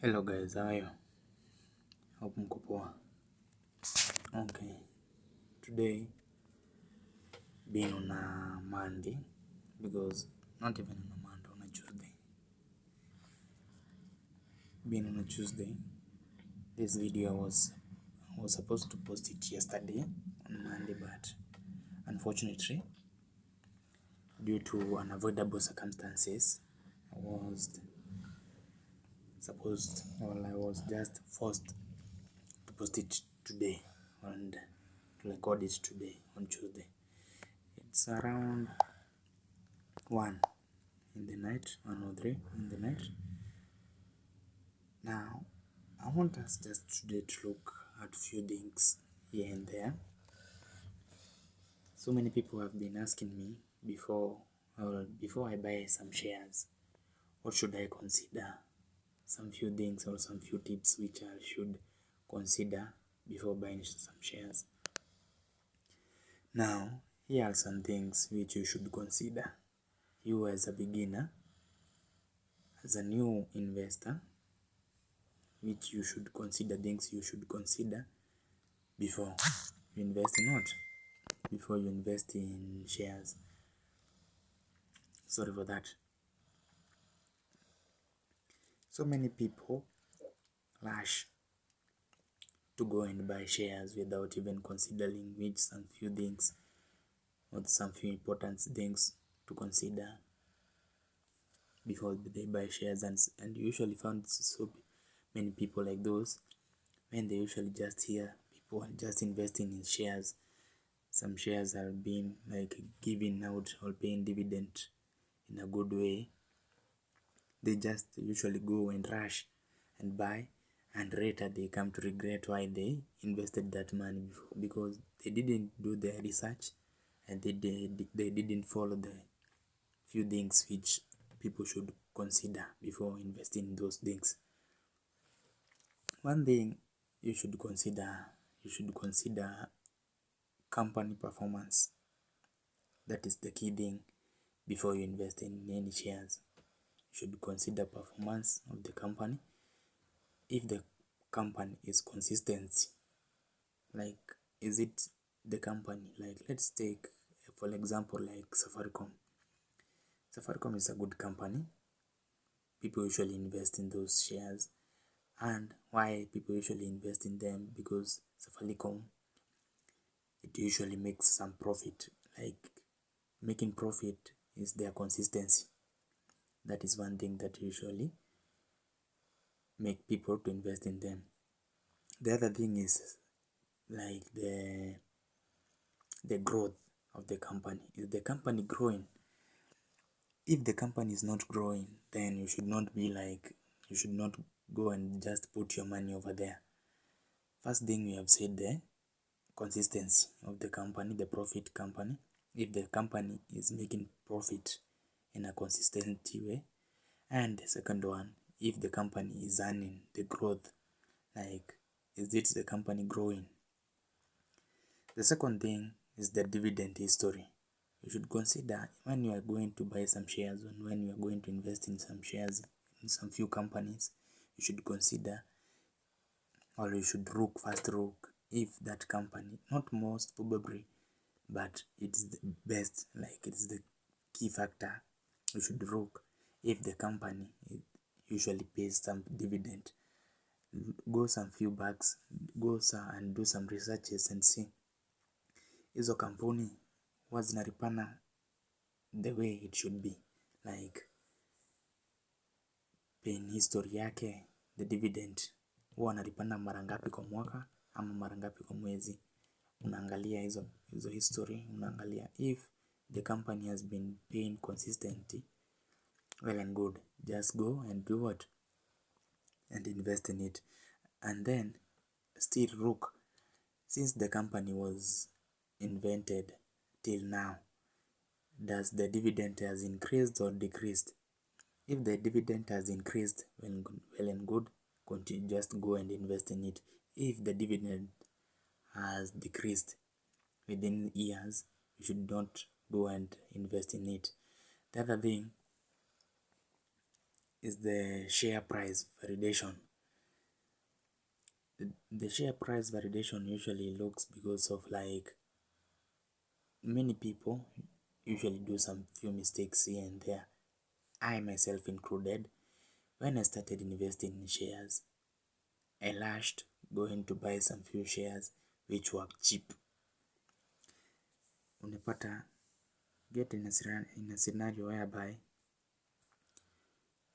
Hello guys, how are you? Hope mko poa. Okay, today being on a Monday, because not even on a Monday, on a Tuesday. Being on a Tuesday, this video was supposed to post it yesterday on Monday, but unfortunately, due to unavoidable circumstances, I was just forced to post it today and to record it today on Tuesday. It's around 1 in the night, 1:03 in the night. Now, I want us just today to look at few things here and there. So many people have been asking me before I buy some shares, what should I consider? Some few things or some few tips which I should consider before buying some shares. Now, here are some things which you should consider. You as a beginner, as a new investor, which you should consider, things you should consider before you invest in what? Before you invest in shares. Sorry for that. So many people rush to go and buy shares without even considering which some few things or some few important things to consider before they buy shares, and you usually found so many people like those when they usually just hear people are just investing in shares. Some shares are being like giving out or paying dividend in a good way. They just usually go and rush and buy, and later they come to regret why they invested that money before, because they didn't do their research and they didn't follow the few things which people should consider before investing in those things. One thing you should consider company performance. That is the key thing before you invest in any shares. You should consider performance of the company. If the company is consistency, like is it the company, like let's take for example like Safaricom. Safaricom is a good company. People usually invest in those shares. And why people usually invest in them? Because Safaricom, it usually makes some profit. Like making profit is their consistency. That is one thing that usually make people to invest in them. The other thing is like the growth of the company. Is the company growing? If the company is not growing, then you should not go and just put your money over there. First thing we have said, the consistency of the company, the profit company. If the company is making profit in a consistent way. And the second one, if the company is earning the growth, like is it the company growing? The second thing is the dividend history. You should consider when you are going to buy some shares and when you are going to invest in some shares in some few companies, you should consider, or you should first look if that company, not most probably, but it's the best, like it's the key factor. You should look if the company usually pays some dividend. Go some few bucks, and do some researches and see hizo kampuni huwa zinalipana the way it should be, like paying history yake, the dividend huwa wanalipana mara ngapi kwa mwaka ama mara ngapi kwa mwezi. Unaangalia hizo history, unaangalia if the company has been paying consistently, well and good, just go and do what, and invest in it. And then still look, since the company was invented till now, does the dividend has increased or decreased? If the dividend has increased, well and good, continue, just go and invest in it. If the dividend has decreased within years, you should not go and invest in it. The other thing is the share price validation. the share price validation usually looks because of like many people usually do some few mistakes here and there, I myself included. When I started investing in shares, I lashed going to buy some few shares which were cheap. Unapata get in a scenario whereby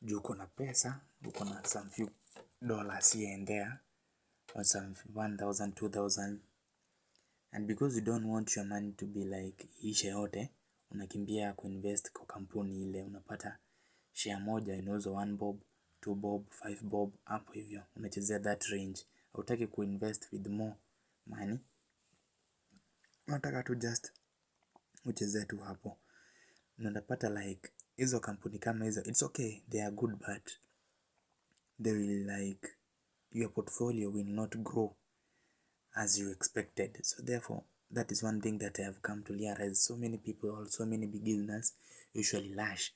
juu uko na pesa, uko na some few dollars here and there, or some 1,000, 2,000, and because you don't want your money to be like ishe yote, unakimbia kuinvest kwa kampuni ile. Unapata share moja inauzwa 1 bob, 2 bob, 5 bob, hapo hivyo unachezea that range. Hautaki kuinvest with more money, unataka tu just uchezee tu hapo. Na unapata like hizo kampuni kama hizo, it's okay, they are good, but they will like, your portfolio will not grow as you expected. So therefore, that is one thing that I have come to realize. So many people, or so many beginners usually rush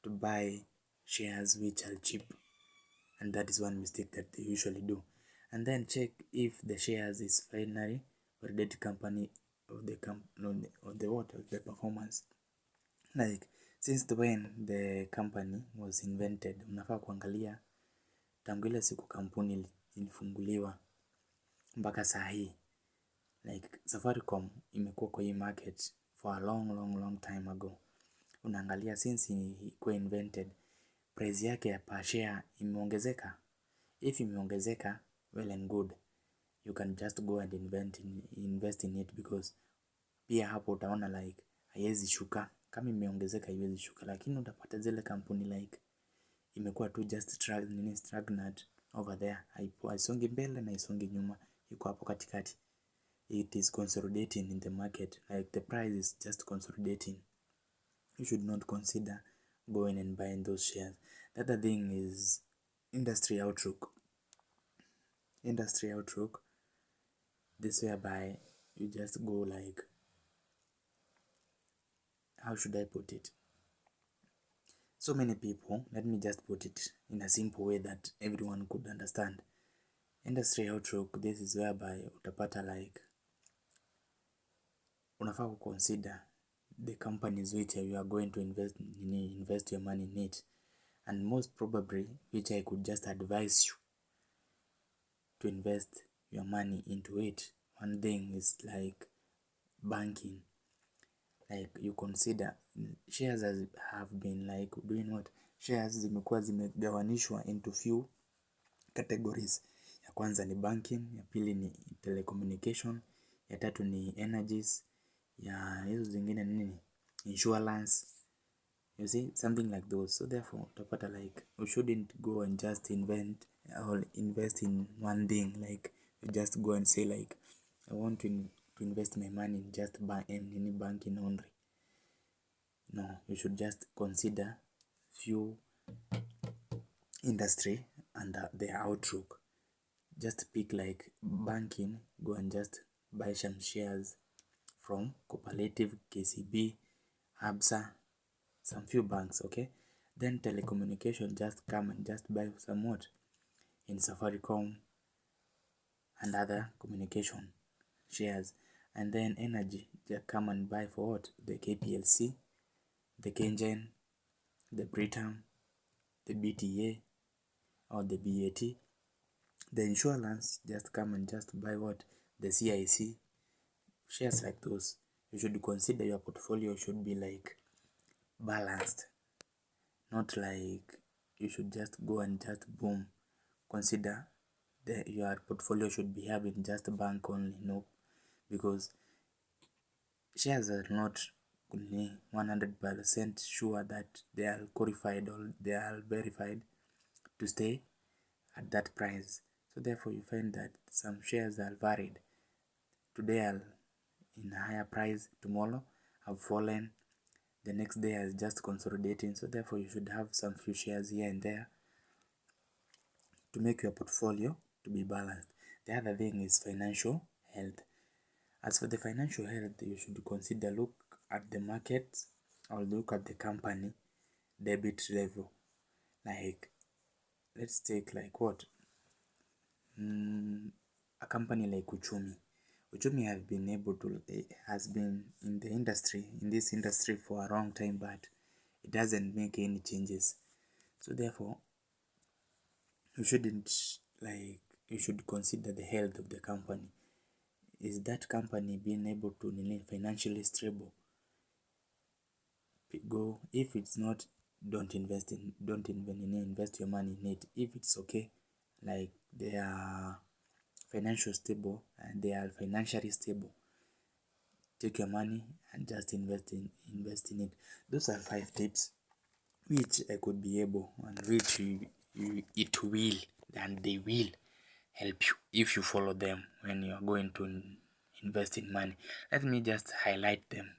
to buy shares which are cheap, and that is one mistake that they usually do. And then check if the shares is finally validated company of the the performance. Like since when the company was invented, unafaa kuangalia tangu ile siku kampuni ilifunguliwa mpaka saa hii. Like Safaricom imekuwa kwa hii market for a long time ago. Unaangalia since ilikuwa invented, price yake ya per share imeongezeka. If imeongezeka, well and good, you can just go and invest in it, because pia hapo utaona like haiwezi shuka. Kama imeongezeka haiwezi shuka, lakini utapata zile kampuni like imekuwa tu just stagnant over there, haisongi mbele na haisongi nyuma, iko hapo katikati. It is consolidating in the market, like the price is just consolidating. You should not consider going and buying those shares. The other thing is industry outlook. Industry outlook, this whereby you just go like, how should I put it? So many people, let me just put it in a simple way that everyone could understand. Industry outlook, this is whereby utapata like unafaa consider the companies which you are going to invest your money in it, and most probably which I could just advise you to invest your money into it. One thing is like banking. Like you consider shares have been like doing what? Shares zimekuwa zimegawanishwa into few categories. Ya kwanza ni banking, ya pili ni telecommunication, ya tatu ni energies, ya hizo zingine nini? Insurance. You see, something like those. So therefore, utapata like you shouldn't go and just invest in one thing. Like you just go and say like, I want to invest my money in just banking only. No, you should just consider few industry and their outlook. Just pick like banking, go and just buy some shares from Cooperative, KCB, Absa, some few banks, okay? Then telecommunication, just come and just buy some what? In Safaricom and other communication shares. And then energy, just come and buy for what? The KPLC, the Kengen, the Britam, the BTA or the BAT. The insurance, just come and just buy what? The CIC. Shares like those. You should consider your portfolio should be like balanced. Not like you should just go and just boom. Consider that your portfolio should be having just bank only. No, because shares are not 100% sure that they are qualified or they are verified to stay at that price. So therefore you find that some shares are varied. Today are in a higher price, tomorrow have fallen, the next day is just consolidating. So therefore you should have some few shares here and there to make your portfolio to be balanced. The other thing is financial health. As for the financial health, you should consider look at the market or look at the company debit level. Like let's take like what? company like Uchumi has been in this industry for a long time, but it doesn't make any changes. So therefore, you shouldn't like you should consider the health of the company. Is that company being able to remain financially stable? Go. If it's not, don't even invest your money in it. If it's okay, like they are financially stable and they are financially stable, take your money and just invest in it. Those are 5 tips which I could be able, and which it will and they will help you if you follow them when you are going to invest in money. Let me just highlight them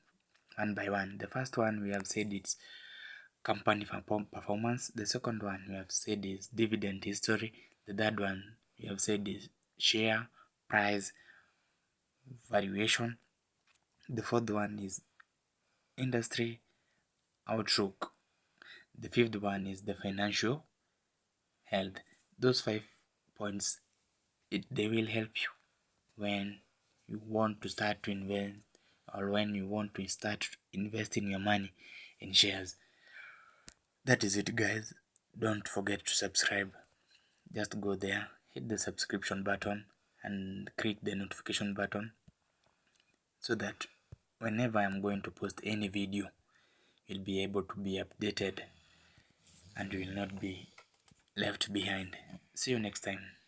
one by one. The first one we have said it's company performance. The second one we have said is dividend history. The third one we have said is share price valuation. The fourth one is industry outlook. The fifth one is the financial health. Those 5 points, they will help you when you want to start to invest, or when you want to start investing your money in shares. That is it, guys. Don't forget to subscribe. Just go there, hit the subscription button and click the notification button, so that whenever I'm going to post any video, you'll be able to be updated and you will not be left behind. See you next time.